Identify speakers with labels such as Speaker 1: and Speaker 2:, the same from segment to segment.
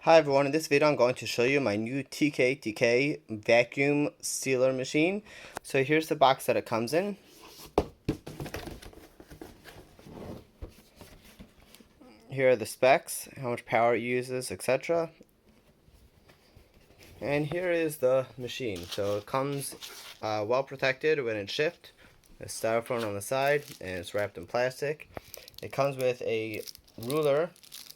Speaker 1: Hi everyone, in this video I'm going to show you my new TKTK vacuum sealer machine. So here's the box that it comes in. Here are the specs, how much power it uses, etc. And here is the machine. So it comes well protected when it's shipped. There's styrofoam on the side and it's wrapped in plastic. It comes with a ruler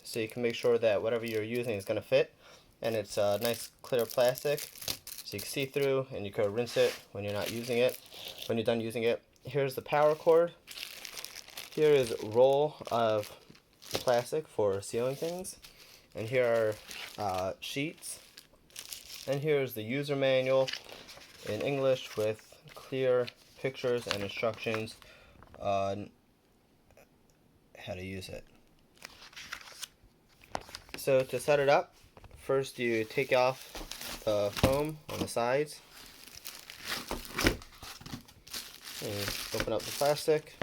Speaker 1: so you can make sure that whatever you're using is going to fit. And it's nice clear plastic so you can see through, and you can rinse it when you're not using it. When you're done using it, here's the power cord. Here is a roll of plastic for sealing things, and here are sheets. And here's the user manual in English with clear pictures and instructions on how to use it. So to set it up, first you take off the foam on the sides and open up the plastic.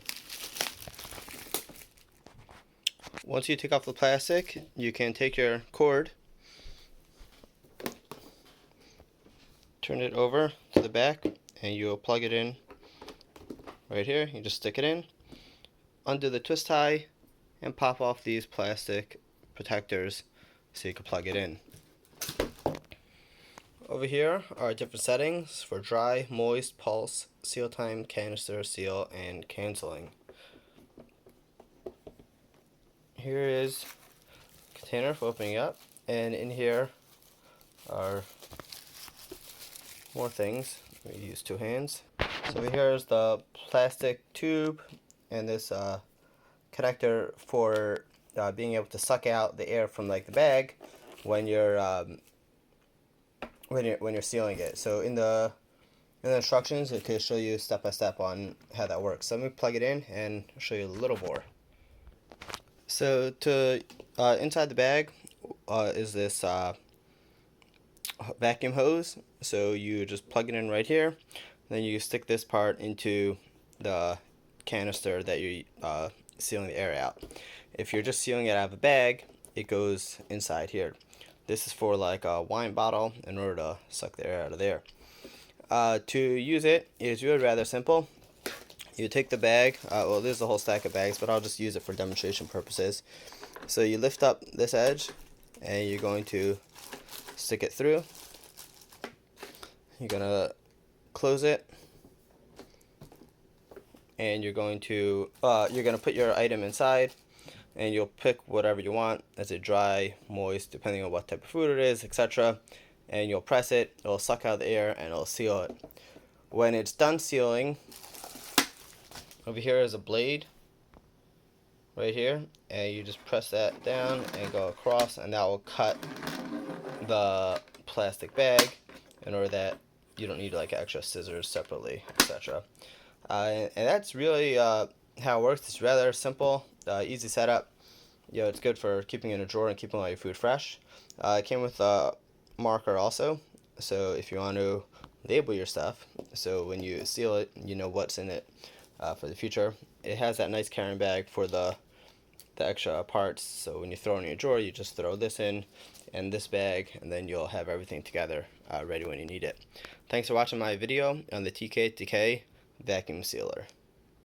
Speaker 1: Once you take off the plastic, you can take your cord, turn it over to the back, and you'll plug it in right here. You just stick it in, undo the twist tie, and pop off these plastic protectors so you can plug it in. Over here are different settings for dry, moist, pulse, seal time, canister, seal, and canceling. Here is a container for opening up, and in here are more things. We use two hands. So here is the plastic tube and this connector for being able to suck out the air from like the bag when you're sealing it. So in the instructions, it could show you step by step on how that works. So let me plug it in and show you a little more. So to inside the bag is this vacuum hose. So you just plug it in right here. Then you stick this part into the canister that you're sealing the air out. If you're just sealing it out of a bag, it goes inside here. This is for like a wine bottle in order to suck the air out of there. To use it is really rather simple. You take the bag, well, there's a whole stack of bags, but I'll just use it for demonstration purposes. So you lift up this edge and you're going to stick it through. You're gonna close it, and you're gonna put your item inside, and you'll pick whatever you want. Is it dry, moist, depending on what type of food it is, etc. And you'll press it, it'll suck out the air, and it'll seal it. When it's done sealing, over here is a blade right here, and you just press that down and go across, and that will cut the plastic bag in order that you don't need like extra scissors separately, etc. And that's really how it works. It's rather simple, easy setup. It's good for keeping in a drawer and keeping all your food fresh. It came with a marker also, so if you want to label your stuff, so when you seal it, you know what's in it for the future. It has that nice carrying bag for the extra parts, so when you throw it in your drawer, you just throw this in and this bag, and then you'll have everything together ready when you need it. Thanks for watching my video on the TKTK vacuum sealer.